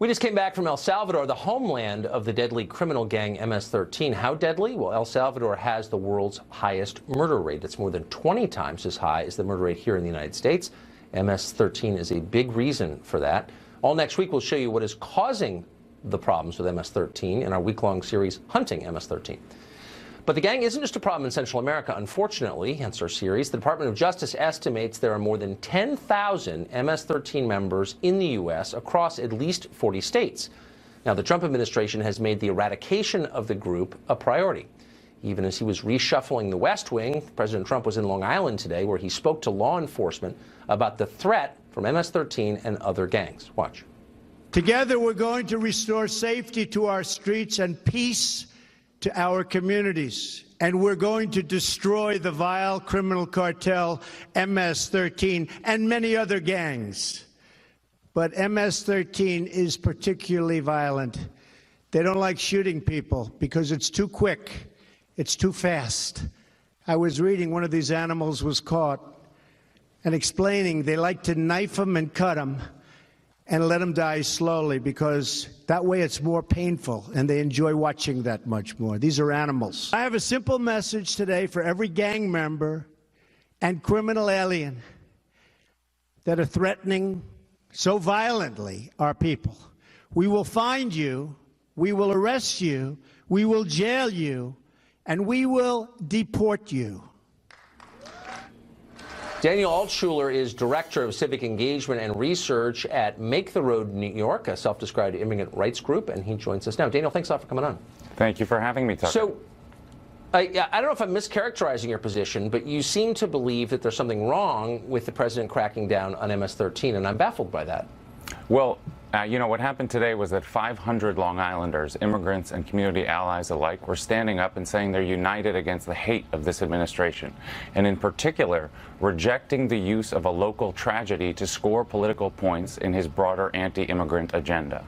We just came back from El Salvador, the homeland of the deadly criminal gang MS-13. How deadly? Well, El Salvador has the world's highest murder rate. It's more than 20 times as high as the murder rate here in the United States. MS-13 is a big reason for that. All next week, we'll show you what is causing the problems with MS-13 in our week-long series, Hunting MS-13. But the gang isn't just a problem in Central America, unfortunately, hence our series. The Department of Justice estimates there are more than 10,000 MS-13 members in the U.S. across at least 40 states. Now, the Trump administration has made the eradication of the group a priority. Even as he was reshuffling the West Wing, President Trump was in Long Island today, where he spoke to law enforcement about the threat from MS-13 and other gangs. Watch. Together, we're going to restore safety to our streets and peace to our communities, and we're going to destroy the vile criminal cartel MS-13 and many other gangs. But MS-13 is particularly violent. They don't like shooting people because it's too quick, it's too fast. I was reading one of these animals was caught and explaining they like to knife them and cut them and let them die slowly because that way it's more painful and they enjoy watching that much more. These are animals. I have a simple message today for every gang member and criminal alien that are threatening so violently our people. We will find you, we will arrest you, we will jail you, and we will deport you. Daniel Altshuler is Director of Civic Engagement and Research at Make the Road New York, a self-described immigrant rights group, and he joins us now. Daniel, thanks a lot for coming on. Thank you for having me, Tucker. So, I don't know if I'm mischaracterizing your position, but you seem to believe that there's something wrong with the president cracking down on MS-13, and I'm baffled by that. Well, you know, what happened today was that 500 Long Islanders, immigrants and community allies alike, were standing up and saying they're united against the hate of this administration, and in particular, rejecting the use of a local tragedy to score political points in his broader anti-immigrant agenda.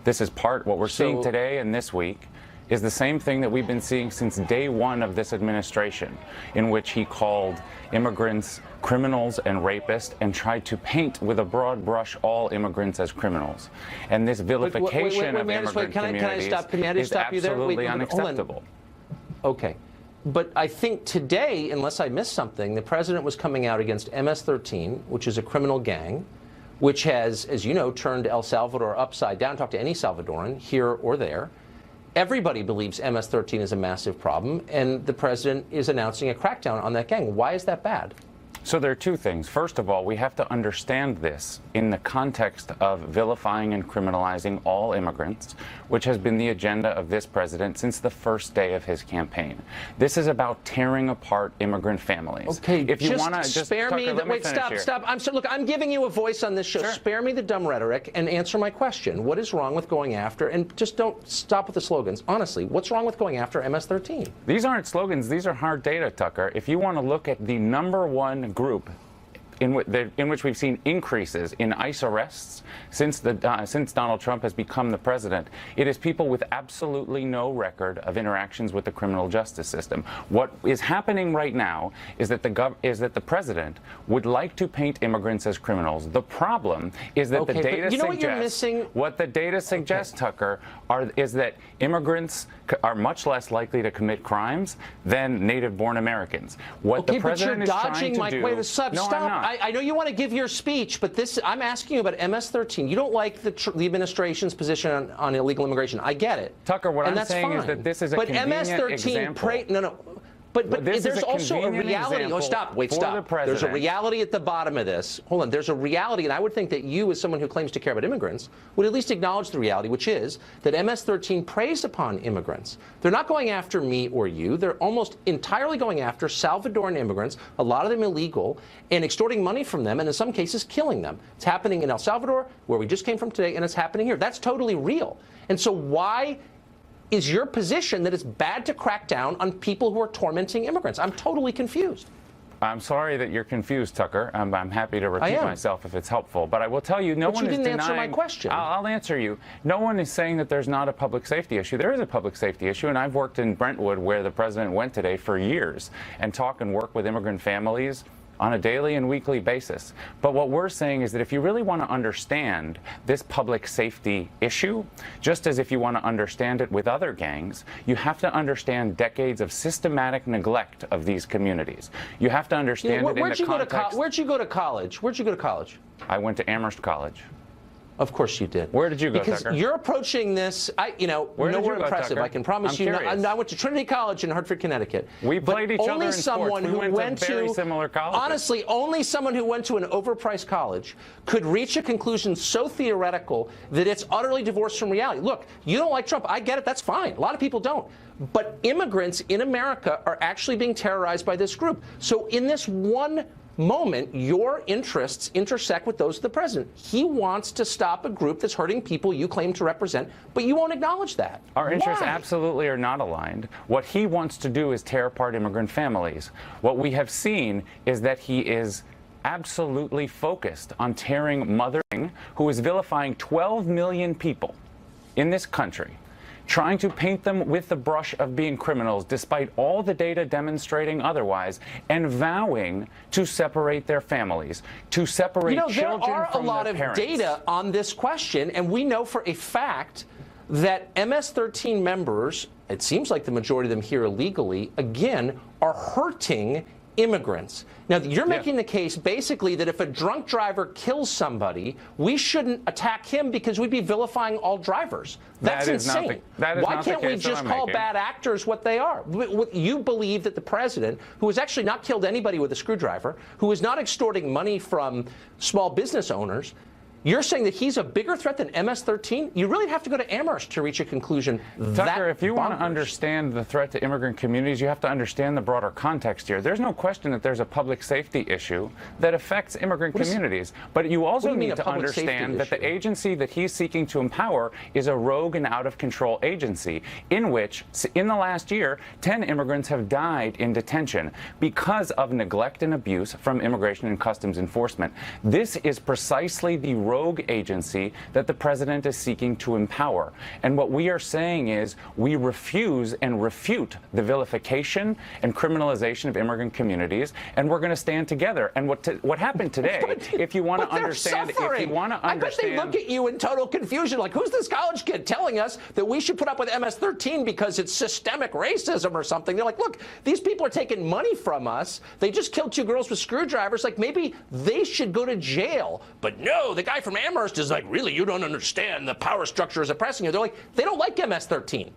This is what we're seeing today and this week is the same thing that we've been seeing since day one of this administration, in which he called immigrants criminals and rapists and tried to paint with a broad brush all immigrants as criminals. And this vilification of immigrant communities is absolutely unacceptable. Okay. But I think today, unless I missed something, the president was coming out against MS-13, which is a criminal gang, which has, as you know, turned El Salvador upside down. Talk to any Salvadoran, here or there. Everybody believes MS-13 is a massive problem, and the president is announcing a crackdown on that gang. Why is that bad? So there are two things. First of all, we have to understand this in the context of vilifying and criminalizing all immigrants, which has been the agenda of this president since the first day of his campaign. This is about tearing apart immigrant families. Okay, if you want to spare me the wait, stop. I'm giving you a voice on this show. Sure. Spare me the dumb rhetoric and answer my question. What is wrong with going after, and just don't stop with the slogans. Honestly, what's wrong with going after MS-13? These aren't slogans. These are hard data, Tucker. If you want to look at the #1 group in which we've seen increases in ICE arrests since Donald Trump has become the president, it is people with absolutely no record of interactions with the criminal justice system. What is happening right now is that the president would like to paint immigrants as criminals. The problem is that the data suggests, Tucker, is that immigrants are much less likely to commit crimes than native-born Americans. What the president is trying to do. Stop. I know you want to give your speech, but I'm asking you about MS-13. You don't like the administration's position on illegal immigration. I get it. Tucker, what I'm saying is that this is a convenient example. But there's also a reality. Oh, stop. Wait, stop. There's a reality at the bottom of this. Hold on. There's a reality, and I would think that you, as someone who claims to care about immigrants, would at least acknowledge the reality, which is that MS-13 preys upon immigrants. They're not going after me or you. They're almost entirely going after Salvadoran immigrants, a lot of them illegal, and extorting money from them, and in some cases killing them. It's happening in El Salvador, where we just came from today, and it's happening here. That's totally real. And so why is your position that it's bad to crack down on people who are tormenting immigrants? I'm totally confused. I'm sorry that you're confused, Tucker. I'm happy to repeat myself if it's helpful. But I will tell you, no one is denying. But you didn't answer my question. I'll answer you. No one is saying that there's not a public safety issue. There is a public safety issue, and I've worked in Brentwood, where the president went today, for years, and talk and work with immigrant families on a daily and weekly basis. But what we're saying is that if you really want to understand this public safety issue, just as if you want to understand it with other gangs, you have to understand decades of systematic neglect of these communities. You have to understand it in the context. Where'd you go to college? Where'd you go to college? I went to Amherst College. Of course you did. Where did you go, Because Tucker? you're approaching this, Where did you go, impressive. Tucker? I can promise I'm you. curious. I went to Trinity College in Hartford, Connecticut. We played each other in someone sports. We who went to very similar colleges. Honestly, only someone who went to an overpriced college could reach a conclusion so theoretical that it's utterly divorced from reality. Look, you don't like Trump. I get it. That's fine. A lot of people don't. But immigrants in America are actually being terrorized by this group. So in this one moment, your interests intersect with those of the president. He wants to stop a group that's hurting people you claim to represent, but you won't acknowledge that. Our interests Why? absolutely are not aligned. What he wants to do is tear apart immigrant families. What we have seen is that he is absolutely focused on tearing mothering, who is vilifying 12 million people in this country, trying to paint them with the brush of being criminals despite all the data demonstrating otherwise, and vowing to separate their families, to separate children from their parents. There are a lot of data on this question, and we know for a fact that MS-13 members, it seems like the majority of them here illegally, again, are hurting immigrants. Now, you're making the case basically that if a drunk driver kills somebody, we shouldn't attack him because we'd be vilifying all drivers. That's insane. Why can't we just call bad actors what they are? You believe that the president, who has actually not killed anybody with a screwdriver, who is not extorting money from small business owners, you're saying that he's a bigger threat than MS-13? You really have to go to Amherst to reach a conclusion. Tucker, if you want to understand the threat to immigrant communities, you have to understand the broader context here. There's no question that there's a public safety issue that affects immigrant communities. But you also need to understand that the agency that he's seeking to empower is a rogue and out-of-control agency in which, in the last year, 10 immigrants have died in detention because of neglect and abuse from Immigration and Customs Enforcement. This is precisely the rogue agency that the president is seeking to empower. And what we are saying is we refuse and refute the vilification and criminalization of immigrant communities, and we're going to stand together. And what happened today, if you want to understand, I bet they look at you in total confusion, like, who's this college kid telling us that we should put up with MS-13 because it's systemic racism or something? They're like, look, these people are taking money from us. They just killed 2 girls with screwdrivers. Like, maybe they should go to jail. But no, the guy from Amherst is like, really, you don't understand the power structure is oppressing you. They're like, they don't like MS-13.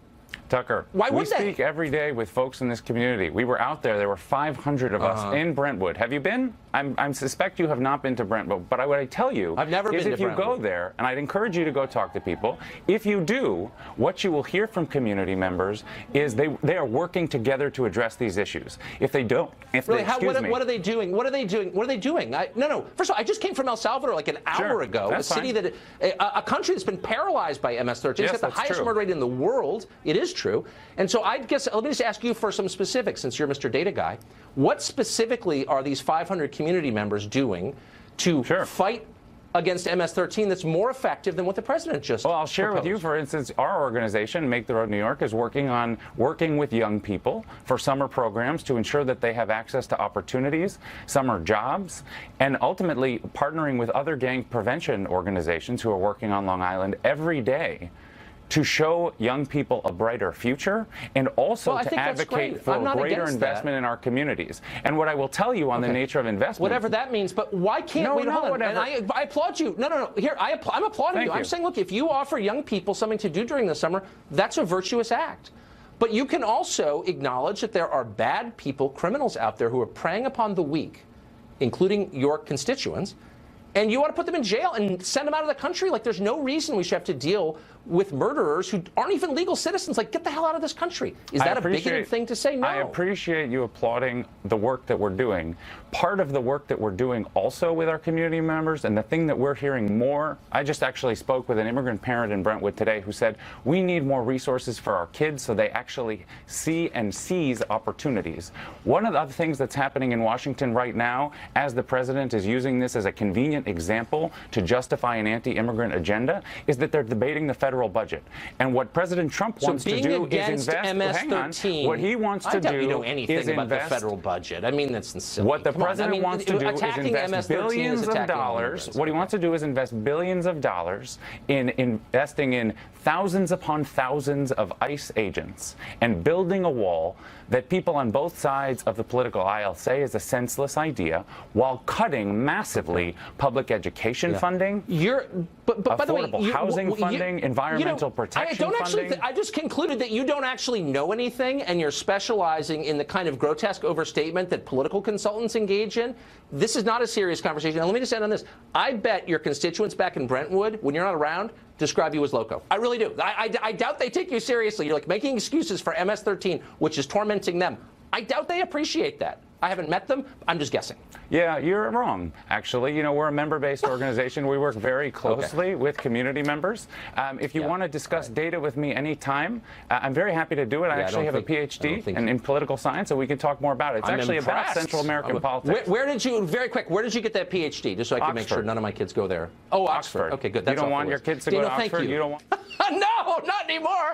Tucker, why would they? We speak every day with folks in this community. We were out there. There were 500 of us in Brentwood. Have you been? I suspect you have not been to Brentwood. But what I tell you I've never is been if to you go there, and I'd encourage you to go talk to people, if you do, what you will hear from community members is they are working together to address these issues. If they don't, what are they doing? What are they doing? What are they doing? No. First of all, I just came from El Salvador like an hour ago, a city that, a country that's been paralyzed by MS-13. It's got the highest murder rate in the world. It is true. And so I guess, let me just ask you for some specifics, since you're Mr. Data Guy. What specifically are these 500 community members doing to fight against MS-13 that's more effective than what the president just Well, I'll share proposed? with you, for instance, our organization, Make the Road New York, is working with young people for summer programs to ensure that they have access to opportunities, summer jobs, and ultimately partnering with other gang prevention organizations who are working on Long Island every day to show young people a brighter future, and also to advocate for greater investment in our communities. And what I will tell you on the nature of investment, whatever that means, but why can't we? Hold on. And I applaud you. No. Here, I'm applauding you. I'm saying, look, if you offer young people something to do during the summer, that's a virtuous act. But you can also acknowledge that there are bad people, criminals out there who are preying upon the weak, including your constituents, and you want to put them in jail and send them out of the country? Like, there's no reason we should have to deal with murderers who aren't even legal citizens. Like, get the hell out of this country. Is that a bigoted thing to say? No. I appreciate you applauding the work that we're doing. Part of the work that we're doing also with our community members, and the thing that we're hearing more, I just actually spoke with an immigrant parent in Brentwood today who said, we need more resources for our kids so they actually see and seize opportunities. One of the other things that's happening in Washington right now, as the president is using this as a convenient salient example to justify an anti-immigrant agenda is that they're debating the federal budget. And what President Trump wants to do is invest. MS-13, what he wants to I doubt do you know anything is about invest. The federal budget. I mean, that's silly. What the Come on. president wants to do is invest billions of dollars. What he wants to do is invest billions of dollars in investing in thousands upon thousands of ICE agents and building a wall that people on both sides of the political aisle say is a senseless idea, while cutting massively public education funding, but by the way, affordable housing funding, environmental protection funding. I just concluded that you don't actually know anything, and you're specializing in the kind of grotesque overstatement that political consultants engage in. This is not a serious conversation. And let me just end on this. I bet your constituents back in Brentwood, when you're not around, describe you as loco. I really do. I doubt they take you seriously. You're like making excuses for MS-13, which is tormenting them. I doubt they appreciate that. I haven't met them. I'm just guessing. Yeah, you're wrong, actually. You know, we're a member-based organization. We work very closely with community members. If you want to discuss data with me anytime, I'm very happy to do it. I actually have a PhD in political science, so we can talk more about it. It's actually about Central American politics. Where did you, very quick, where did you get that PhD? Just so I can make sure none of my kids go there. Oh, Oxford. Okay, good. That's you don't want your kids to go to Oxford? Thank you. You don't want... No, not anymore.